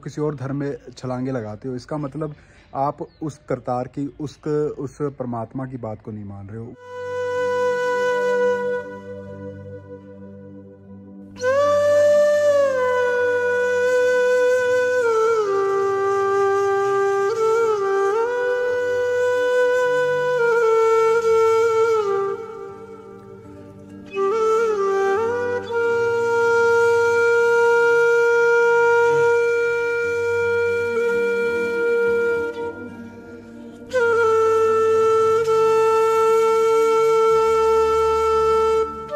किसी और धर्म में छलांगे लगाते हो, इसका मतलब आप उस करतार की उस परमात्मा की बात को नहीं मान रहे हो।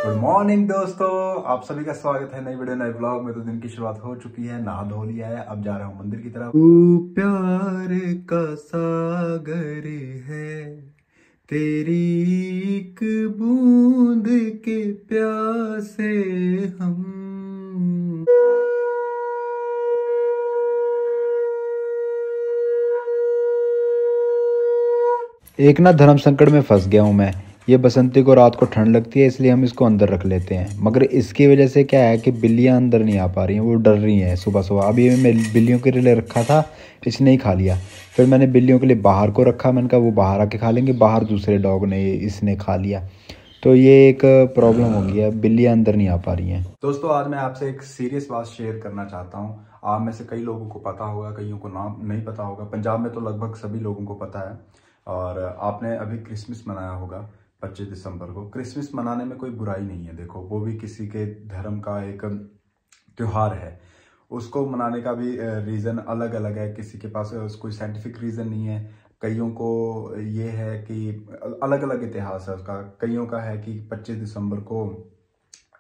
गुड मॉर्निंग दोस्तों, आप सभी का स्वागत है नई वीडियो नए ब्लॉग में। तो दिन की शुरुआत हो चुकी है, नहा धो लिया है, अब जा रहा हूँ मंदिर की तरफ। तू प्यार का सागर है, तेरी एक बूंद के प्यासे हम। एक ना धर्म संकट में फंस गया हूँ मैं। ये बसंती को रात को ठंड लगती है, इसलिए हम इसको अंदर रख लेते हैं, मगर इसकी वजह से क्या है कि बिल्लियाँ अंदर नहीं आ पा रही हैं, वो डर रही हैं सुबह सुबह। अभी मैं बिल्लियों के लिए रखा था, इसने ही खा लिया। फिर मैंने बिल्लियों के लिए बाहर को रखा, मैंने कहा वो बाहर आके खा लेंगे, बाहर दूसरे डॉग ने इसने खा लिया। तो ये एक प्रॉब्लम हो गई है, बिल्लियाँ अंदर नहीं आ पा रही हैं। दोस्तों, आज मैं आपसे एक सीरियस बात शेयर करना चाहता हूँ। आप में से कई लोगों को पता होगा, कईयों को नाम नहीं पता होगा। पंजाब में तो लगभग सभी लोगों को पता है। और आपने अभी क्रिसमस मनाया होगा 25 दिसंबर को। क्रिसमस मनाने में कोई बुराई नहीं है, देखो वो भी किसी के धर्म का एक त्योहार है। उसको मनाने का भी रीज़न अलग अलग है, किसी के पास कोई साइंटिफिक रीज़न नहीं है। कईयों को ये है कि अलग अलग इतिहास है उसका। कईयों का है कि 25 दिसंबर को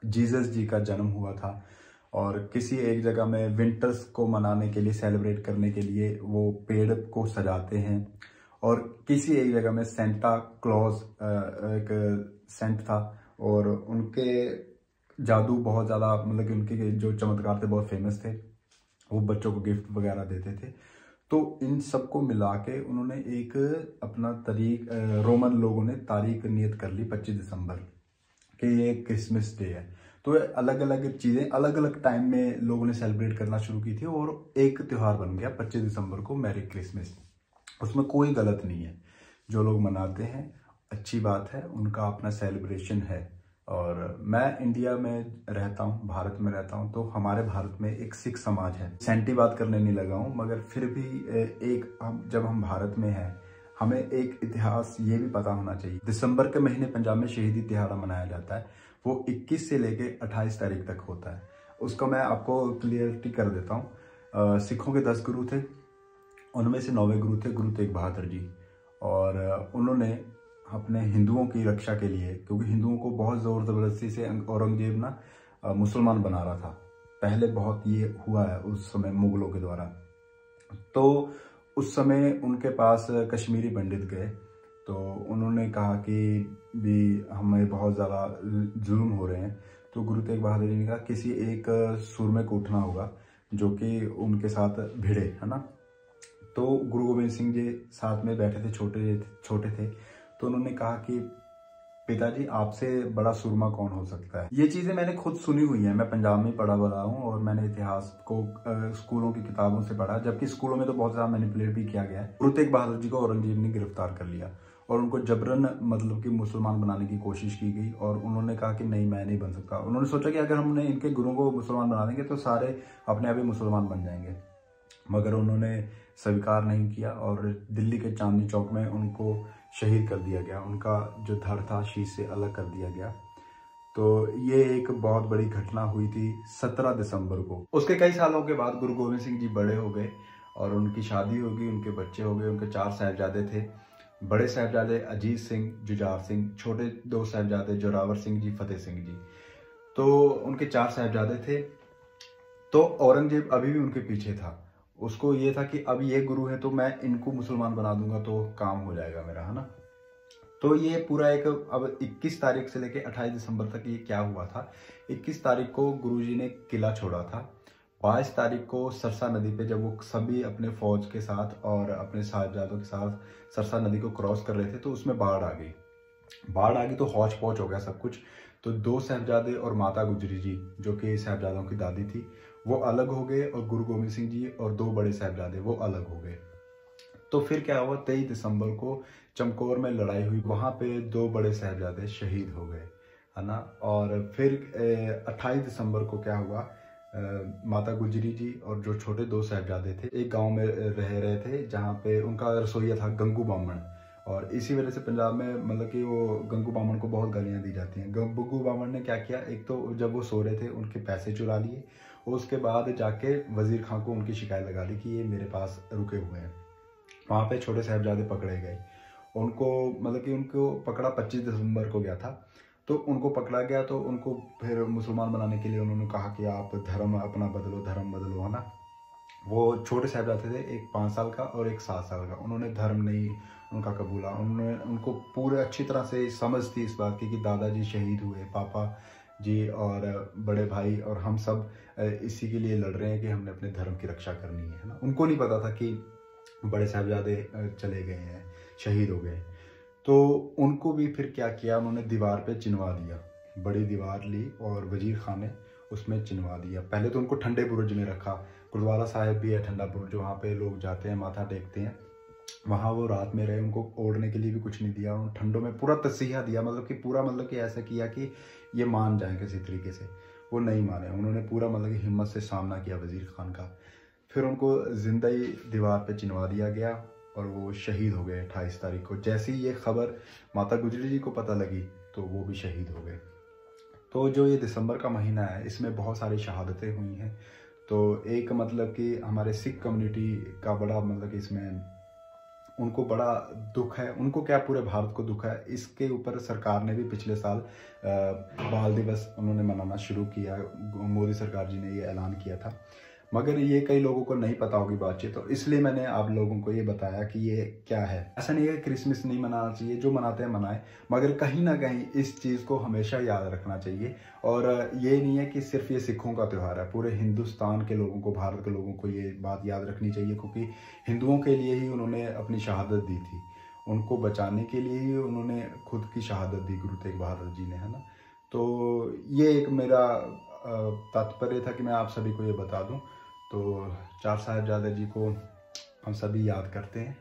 जीसस जी का जन्म हुआ था, और किसी एक जगह में विंटर्स को मनाने के लिए, सेलिब्रेट करने के लिए वो पेड़ को सजाते हैं। और किसी एक जगह में सेंटा क्लॉज एक सेंट था, और उनके जादू बहुत ज़्यादा, मतलब कि उनके जो चमत्कार थे बहुत फेमस थे। वो बच्चों को गिफ्ट वगैरह देते थे। तो इन सबको मिला के उन्होंने एक अपना रोमन लोगों ने तारीख नियत कर ली 25 दिसंबर कि ये क्रिसमस डे है। तो अलग अलग चीज़ें अलग अलग टाइम में लोगों ने सेलिब्रेट करना शुरू की थी, और एक त्यौहार बन गया 25 दिसंबर को, मैरी क्रिसमस। उसमें कोई गलत नहीं है, जो लोग मनाते हैं अच्छी बात है, उनका अपना सेलिब्रेशन है। और मैं इंडिया में रहता हूँ, भारत में रहता हूँ, तो हमारे भारत में एक सिख समाज है। सेंटी बात करने नहीं लगा हूँ, मगर फिर भी जब हम भारत में हैं, हमें एक इतिहास ये भी पता होना चाहिए। दिसंबर के महीने पंजाब में शहीदी तिहाड़ा मनाया जाता है, वो 21 से लेके 28 तारीख तक होता है। उसको मैं आपको क्लियरिटी कर देता हूँ। सिखों के 10 गुरु थे, उनमें से 9वें गुरु थे गुरु तेग बहादुर जी। और उन्होंने अपने हिंदुओं की रक्षा के लिए, क्योंकि हिंदुओं को बहुत ज़ोर ज़बरदस्ती से औरंगजेब ना मुसलमान बना रहा था। पहले बहुत ये हुआ है उस समय मुगलों के द्वारा। तो उस समय उनके पास कश्मीरी पंडित गए, तो उन्होंने कहा कि भी हमें बहुत ज़्यादा जुल्म हो रहे हैं। तो गुरु तेग बहादुर जी ने कहा किसी एक सूरमे को उठना होगा जो कि उनके साथ भिड़े, है ना। तो गुरु गोविंद सिंह जी साथ में बैठे थे, छोटे थे। तो उन्होंने कहा कि पिताजी, आपसे बड़ा सूरमा कौन हो सकता है। ये चीज़ें मैंने खुद सुनी हुई हैं, मैं पंजाब में पढ़ा बड़ा हूँ, और मैंने इतिहास को स्कूलों की किताबों से पढ़ा, जबकि स्कूलों में तो बहुत ज़्यादा मैनिपुलेट भी किया गया है। गुरु तेग बहादुर जी को औरंगजेब ने गिरफ्तार कर लिया, और उनको जबरन मतलब कि मुसलमान बनाने की कोशिश की गई। और उन्होंने कहा कि नहीं, मैं नहीं बन सकता। उन्होंने सोचा कि अगर हमने इनके गुरुओं को मुसलमान बना देंगे तो सारे अपने आप ही मुसलमान बन जाएंगे, मगर उन्होंने स्वीकार नहीं किया, और दिल्ली के चांदनी चौक में उनको शहीद कर दिया गया। उनका जो धड़ था शीश से अलग कर दिया गया। तो ये एक बहुत बड़ी घटना हुई थी 17 दिसंबर को। उसके कई सालों के बाद गुरु गोविंद सिंह जी बड़े हो गए, और उनकी शादी हो गई, उनके बच्चे हो गए। उनके 4 साहिबजादे थे। बड़े साहिबजादे अजीत सिंह, जुझार सिंह, छोटे 2 साहिबजादे जोरावर सिंह जी, फतेह सिंह जी। तो उनके 4 साहिबजादे थे। तो औरंगजेब अभी भी उनके पीछे था। उसको ये था कि अब ये गुरु है तो मैं इनको मुसलमान बना दूंगा तो काम हो जाएगा मेरा, है ना। तो ये पूरा एक, अब 21 तारीख से लेके 28 दिसंबर तक ये क्या हुआ था। 21 तारीख को गुरुजी ने किला छोड़ा था। 22 तारीख को सरसा नदी पे जब वो सभी अपने फौज के साथ और अपने साहिबजादों के साथ सरसा नदी को क्रॉस कर रहे थे, तो उसमें बाढ़ आ गई तो हौच पौच हो गया सब कुछ। तो 2 साहिबजादे और माता गुजरी जी, जो कि साहिबजादों की दादी थी, वो अलग हो गए और गुरु गोबिंद सिंह जी और 2 बड़े साहिबजादे वो अलग हो गए। तो फिर क्या हुआ, 23 दिसंबर को चमकौर में लड़ाई हुई, वहाँ पे 2 बड़े साहिबजादे शहीद हो गए, है ना। और फिर 28 दिसंबर को क्या हुआ, माता गुजरी जी और जो छोटे 2 साहिबजादे थे एक गांव में रह रहे थे, जहाँ पे उनका रसोइया था गंगू बामण। और इसी वजह से पंजाब में मतलब कि वो गंगू बामण को बहुत गालियाँ दी जाती हैं। गंगू बामण ने क्या किया, एक तो जब वो सो रहे थे उनके पैसे चुरा लिए, और उसके बाद जाके वजीर खां को उनकी शिकायत लगा दी कि ये मेरे पास रुके हुए हैं। वहाँ पे छोटे साहिबजादे पकड़े गए, उनको मतलब कि उनको पकड़ा 25 दिसंबर को गया था। तो उनको पकड़ा गया, तो उनको फिर मुसलमान बनाने के लिए उन्होंने कहा कि आप धर्म अपना बदलो, धर्म बदलो, है ना। वो छोटे साहिबजादे थे, एक 5 साल का और एक 7 साल का। उन्होंने धर्म नहीं उनका कबूला, उन्होंने उनको पूरे अच्छी तरह से समझ थी इस बात की कि दादाजी शहीद हुए, पापा जी और बड़े भाई और हम सब इसी के लिए लड़ रहे हैं कि हमने अपने धर्म की रक्षा करनी है ना। उनको नहीं पता था कि बड़े साहिबजादे चले गए हैं, शहीद हो गए। तो उनको भी फिर क्या किया, उन्होंने दीवार पे चिनवा दिया, बड़ी दीवार ली और वजीर खान ने उसमें चिनवा दिया। पहले तो उनको ठंडे बुर्ज में रखा, गुरुद्वारा साहिब भी है ठंडा बुर्ज, वहाँ पे लोग जाते हैं माथा टेकते हैं, वहाँ वो रात में रहे, उनको ओढ़ने के लिए भी कुछ नहीं दिया, उन ठंडों में पूरा तसीहा दिया, मतलब कि पूरा मतलब कि ऐसा किया कि ये मान जाएं किसी तरीके से। वो नहीं माने, उन्होंने पूरा मतलब कि हिम्मत से सामना किया वजीर खान का। फिर उनको जिंदा ही दीवार पे चिनवा दिया गया और वो शहीद हो गए 28 तारीख को। जैसे ही ये खबर माता गुजरी जी को पता लगी तो वो भी शहीद हो गए। तो जो ये दिसंबर का महीना है इसमें बहुत सारी शहादतें हुई हैं। तो एक मतलब कि हमारे सिख कम्युनिटी का बड़ा मतलब कि इसमें उनको बड़ा दुख है, उनको क्या पूरे भारत को दुख है। इसके ऊपर सरकार ने भी पिछले साल बाल दिवस उन्होंने मनाना शुरू किया, मोदी सरकार जी ने ये ऐलान किया था, मगर ये कई लोगों को नहीं पता होगी बातचीत, तो इसलिए मैंने आप लोगों को ये बताया कि ये क्या है। ऐसा नहीं है क्रिसमस नहीं मनाना चाहिए, जो मनाते हैं मनाएं, मगर कहीं ना कहीं इस चीज़ को हमेशा याद रखना चाहिए। और ये नहीं है कि सिर्फ ये सिखों का त्यौहार है, पूरे हिंदुस्तान के लोगों को, भारत के लोगों को ये बात याद रखनी चाहिए, क्योंकि हिंदुओं के लिए ही उन्होंने अपनी शहादत दी थी, उनको बचाने के लिए ही उन्होंने खुद की शहादत दी गुरु तेग बहादुर जी ने, है ना। तो ये एक मेरा तात्पर्य था कि मैं आप सभी को ये बता दूं। तो 4 साहिबजादे जी को हम सभी याद करते हैं।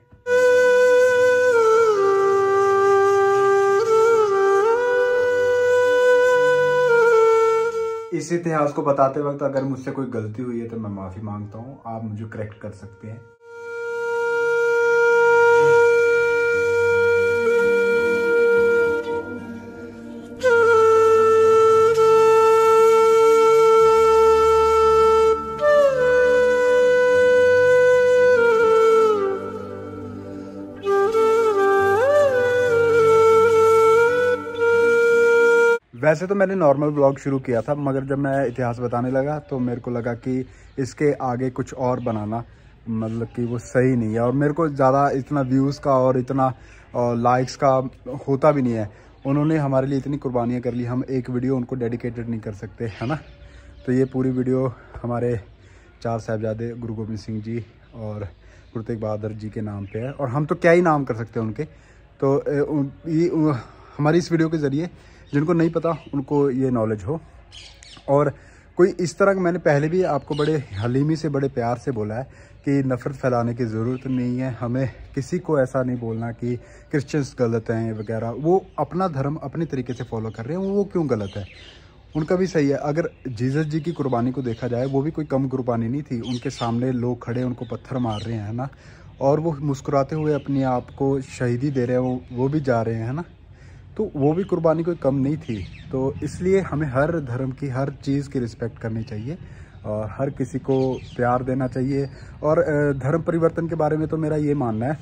इस इतिहास को बताते वक्त अगर मुझसे कोई गलती हुई है तो मैं माफ़ी मांगता हूँ, आप मुझे करेक्ट कर सकते हैं। वैसे तो मैंने नॉर्मल ब्लॉग शुरू किया था, मगर जब मैं इतिहास बताने लगा तो मेरे को लगा कि इसके आगे कुछ और बनाना मतलब कि वो सही नहीं है, और मेरे को ज़्यादा इतना व्यूज़ का और इतना लाइक्स का होता भी नहीं है। उन्होंने हमारे लिए इतनी कुर्बानियाँ कर ली, हम एक वीडियो उनको डेडिकेटेड नहीं कर सकते, है ना। तो ये पूरी वीडियो हमारे 4 साहिबजादे गुरु गोबिंद सिंह जी और गुरु तेग बहादुर जी के नाम पे है, और हम तो क्या ही नाम कर सकते हैं उनके। तो ये हमारी इस वीडियो के ज़रिए जिनको नहीं पता उनको ये नॉलेज हो। और कोई इस तरह, मैंने पहले भी आपको बड़े हलीमी से, बड़े प्यार से बोला है कि नफ़रत फैलाने की ज़रूरत नहीं है, हमें किसी को ऐसा नहीं बोलना कि क्रिश्चियंस गलत हैं वगैरह। वो अपना धर्म अपने तरीके से फॉलो कर रहे हैं, वो क्यों गलत है, उनका भी सही है। अगर जीसस जी की कुर्बानी को देखा जाए, वो भी कोई कम कुर्बानी नहीं थी, उनके सामने लोग खड़े उनको पत्थर मार रहे हैं, है ना, और वो मुस्कुराते हुए अपने आप को शहीदी दे रहे हैं, वो भी जा रहे हैं, है ना। तो वो भी कुर्बानी कोई कम नहीं थी। तो इसलिए हमें हर धर्म की, हर चीज़ की रिस्पेक्ट करनी चाहिए और हर किसी को प्यार देना चाहिए। और धर्म परिवर्तन के बारे में तो मेरा ये मानना है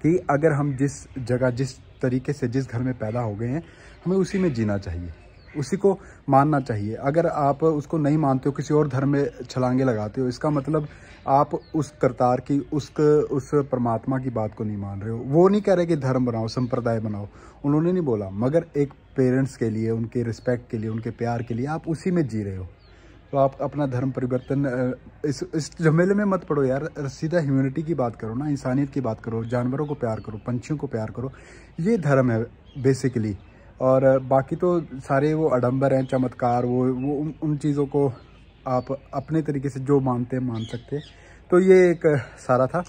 कि अगर हम जिस जगह, जिस तरीके से, जिस घर में पैदा हो गए हैं, हमें उसी में जीना चाहिए, उसी को मानना चाहिए। अगर आप उसको नहीं मानते हो, किसी और धर्म में छलांगे लगाते हो, इसका मतलब आप उस करतार की, उस परमात्मा की बात को नहीं मान रहे हो। वो नहीं कह रहे कि धर्म बनाओ, संप्रदाय बनाओ, उन्होंने नहीं बोला, मगर एक पेरेंट्स के लिए, उनके रिस्पेक्ट के लिए, उनके प्यार के लिए आप उसी में जी रहे हो। तो आप अपना धर्म परिवर्तन इस झमेले में मत पड़ो यार, सीधा ह्यूमैनिटी की बात करो ना, इंसानियत की बात करो, जानवरों को प्यार करो, पंछियों को प्यार करो, ये धर्म है बेसिकली। और बाकी तो सारे वो आडंबर हैं, चमत्कार, वो उन चीज़ों को आप अपने तरीके से जो मानते हैं मान सकते हैं। तो ये एक सारा था,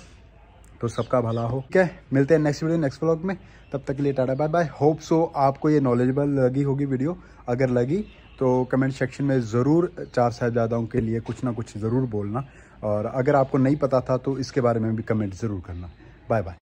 तो सबका भला हो। ठीक है, मिलते हैं नेक्स्ट वीडियो नेक्स्ट व्लॉग में, तब तक के लिए tata bye bye. Hope so आपको ये नॉलेजेबल लगी होगी वीडियो। अगर लगी तो कमेंट सेक्शन में ज़रूर 4 साहिबजादों के लिए कुछ ना कुछ ज़रूर बोलना, और अगर आपको नहीं पता था तो इसके बारे में भी कमेंट ज़रूर करना। Bye bye.